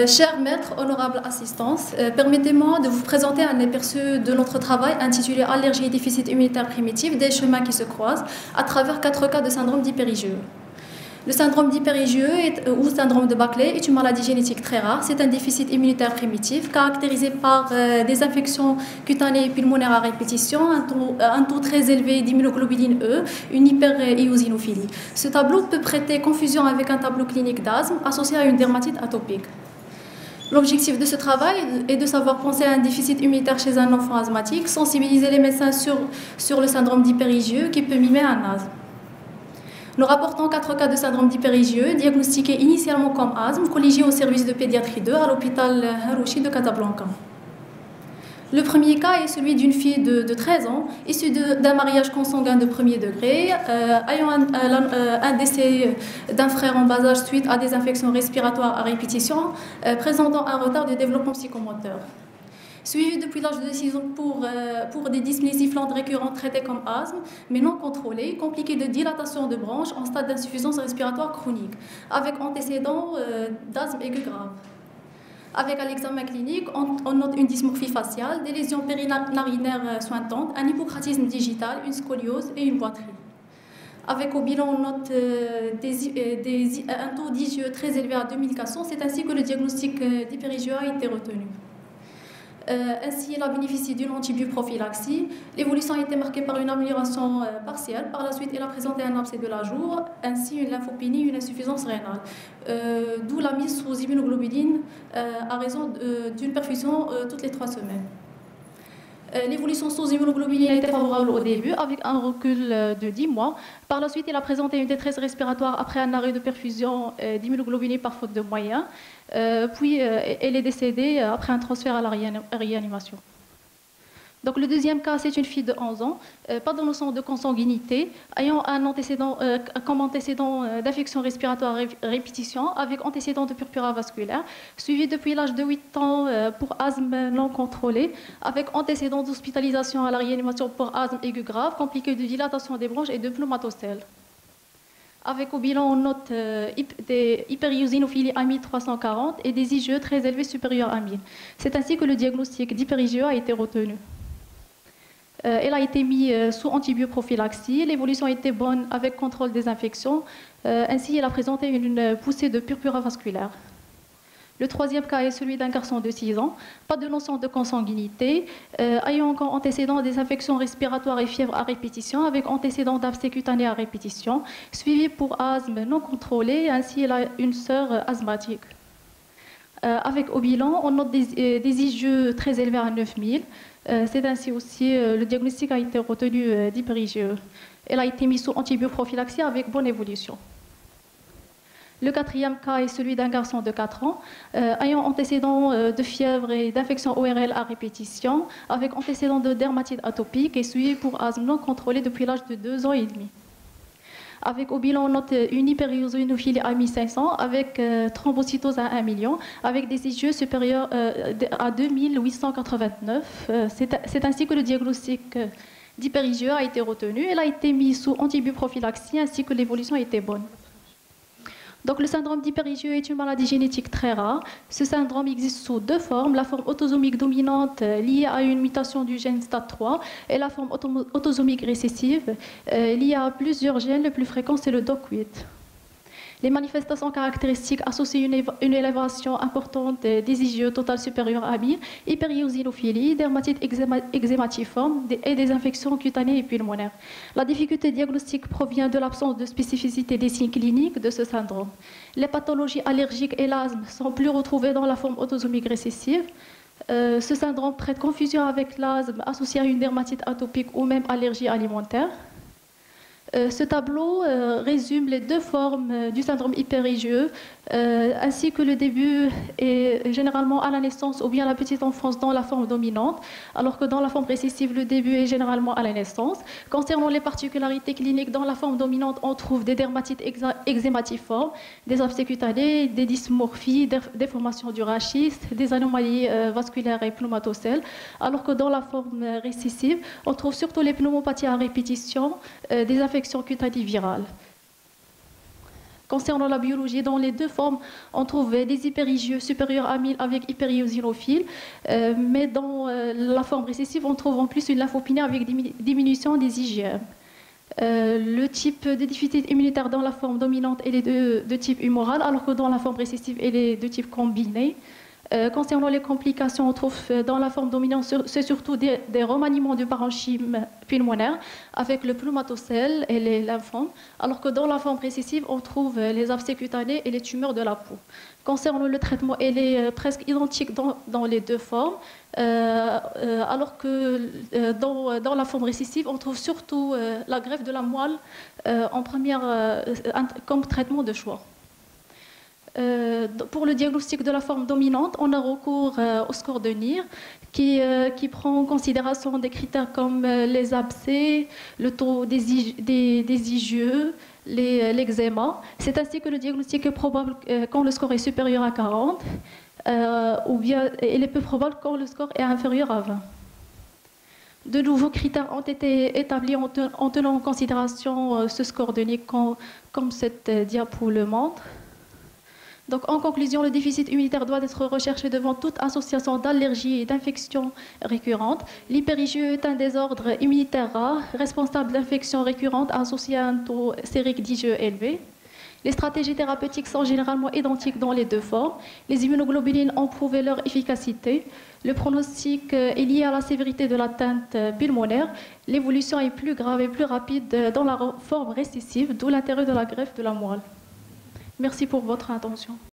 Chers maîtres, honorables assistance, permettez-moi de vous présenter un aperçu de notre travail intitulé Allergie et déficit immunitaire primitif, des chemins qui se croisent, à travers 4 cas de syndrome d'hyper-IgE. Le syndrome d'hyper-IgE ou syndrome de Backley est une maladie génétique très rare. C'est un déficit immunitaire primitif caractérisé par des infections cutanées et pulmonaires à répétition, un taux très élevé d'immunoglobuline E, une hyper-éosinophilie. Ce tableau peut prêter confusion avec un tableau clinique d'asthme associé à une dermatite atopique. L'objectif de ce travail est de savoir penser à un déficit immunitaire chez un enfant asthmatique, sensibiliser les médecins sur le syndrome d'hyper-IgE qui peut mimer un asthme. Nous rapportons 4 cas de syndrome d'hyper-IgE diagnostiqués initialement comme asthme, colligés au service de pédiatrie 2 à l'hôpital Harouchi de Casablanca. Le premier cas est celui d'une fille de 13 ans, issue d'un mariage consanguin de premier degré, ayant un décès d'un frère en bas âge suite à des infections respiratoires à répétition, présentant un retard de développement psychomoteur. Suivi depuis l'âge de 6 ans pour des dyspnées sifflantes récurrentes traitées comme asthme, mais non contrôlées, compliquées de dilatation de bronches en stade d'insuffisance respiratoire chronique, avec antécédents d'asthme aigu grave. Avec à l'examen clinique, on note une dysmorphie faciale, des lésions périnarinaires sointantes, un hypocratisme digital, une scoliose et une boiterie. Avec au bilan, on note un taux d'IgE très élevé à 2400, c'est ainsi que le diagnostic d'hyper-IgE a été retenu. Ainsi, elle a bénéficié d'une antibioprophylaxie. L'évolution a été marquée par une amélioration partielle. Par la suite, elle a présenté un abcès de la joue, ainsi une lymphopénie, une insuffisance rénale. D'où la mise sous immunoglobuline à raison d'une perfusion toutes les 3 semaines. L'évolution sous immunoglobuline a été favorable au début, avec un recul de 10 mois. Par la suite, elle a présenté une détresse respiratoire après un arrêt de perfusion d'immunoglobuline par faute de moyens. Puis, elle est décédée après un transfert à la réanimation. Donc, le deuxième cas, c'est une fille de 11 ans, pas de notion de consanguinité, ayant comme antécédent d'infection respiratoire à répétition, avec antécédent de purpura vasculaire, suivi depuis l'âge de 8 ans pour asthme non contrôlé, avec antécédent d'hospitalisation à la réanimation pour asthme aigu grave, compliqué de dilatation des bronches et de pneumatocèle. Avec au bilan, on note des hyper-éosinophilie AMI 340 et des IgE très élevés supérieurs à 1000. C'est ainsi que le diagnostic d'hyper-IgE a été retenu. Elle a été mise sous antibioprophylaxie. L'évolution a été bonne avec contrôle des infections. Ainsi, elle a présenté une poussée de purpura vasculaire. Le troisième cas est celui d'un garçon de 6 ans, pas de notion de consanguinité, ayant comme antécédent des infections respiratoires et fièvre à répétition, avec antécédent d'abcès cutané à répétition, suivi pour asthme non contrôlé. Ainsi, elle a une sœur asthmatique. Avec au bilan, on note des IgE très élevés à 9000. C'est ainsi aussi le diagnostic a été retenu d'hyper-IgE. Elle a été mise sous antibioprophylaxie avec bonne évolution. Le quatrième cas est celui d'un garçon de 4 ans, ayant antécédent de fièvre et d'infection ORL à répétition, avec antécédent de dermatite atopique et suivi pour asthme non contrôlé depuis l'âge de 2 ans et demi. Avec au bilan, on note une hyper-éosinophilie AMI 500 avec thrombocytose à 1 million, avec des IgE supérieurs à 2889. C'est ainsi que le diagnostic d'hyper-IgE a été retenu. Elle a été mise sous antibioprophylaxie ainsi que l'évolution a été bonne. Donc, le syndrome d'hyper-IgE est une maladie génétique très rare. Ce syndrome existe sous 2 formes, la forme autosomique dominante liée à une mutation du gène STAT3 et la forme autosomique récessive liée à plusieurs gènes. Le plus fréquent, c'est le DOC8. Les manifestations caractéristiques associent une élévation importante des IgE total supérieures à 1000, hyper-éosinophilie, dermatite eczématiforme et des infections cutanées et pulmonaires. La difficulté diagnostique provient de l'absence de spécificité des signes cliniques de ce syndrome. Les pathologies allergiques et l'asthme sont plus retrouvées dans la forme autosomique récessive. Ce syndrome prête confusion avec l'asthme associé à une dermatite atopique ou même allergie alimentaire. Ce tableau résume les 2 formes du syndrome hyper-IgE, ainsi que le début est généralement à la naissance ou bien à la petite enfance dans la forme dominante, alors que dans la forme récessive, le début est généralement à la naissance. Concernant les particularités cliniques, dans la forme dominante, on trouve des dermatites eczématiformes, des abcès cutanés, des dysmorphies, des formations du rachis, des anomalies vasculaires et pneumatocèles, alors que dans la forme récessive, on trouve surtout les pneumopathies à répétition, des infections cutanées virales. Concernant la biologie, dans les deux formes, on trouve des hypérigieux supérieurs à 1000 avec hypériosinophiles, mais dans la forme récessive, on trouve en plus une lymphopénie avec diminution des IgM. Le type de déficit immunitaire dans la forme dominante est de type humoral, alors que dans la forme récessive, elle est de type combiné. Concernant les complications, on trouve dans la forme dominante, c'est surtout des remaniements du parenchyme pulmonaire avec le pneumatocèle et les lymphomes, alors que dans la forme récessive, on trouve les abcès cutanés et les tumeurs de la peau. Concernant le traitement, elle est presque identique dans les deux formes, alors que dans la forme récessive, on trouve surtout la greffe de la moelle en première comme traitement de choix. Pour le diagnostic de la forme dominante, on a recours au score de NIR qui prend en considération des critères comme les abcès, le taux des IgE, l'eczéma. C'est ainsi que le diagnostic est probable quand le score est supérieur à 40 ou bien il est peu probable quand le score est inférieur à 20. De nouveaux critères ont été établis en tenant en considération ce score de NIR comme cette diapo le montre. Donc, en conclusion, le déficit immunitaire doit être recherché devant toute association d'allergies et d'infections récurrentes. L'hypérigie est un désordre immunitaire rare, responsable d'infections récurrentes associées à un taux sérique d'IgE élevé. Les stratégies thérapeutiques sont généralement identiques dans les deux formes. Les immunoglobulines ont prouvé leur efficacité. Le pronostic est lié à la sévérité de l'atteinte pulmonaire. L'évolution est plus grave et plus rapide dans la forme récessive, d'où l'intérêt de la greffe de la moelle. Merci pour votre attention.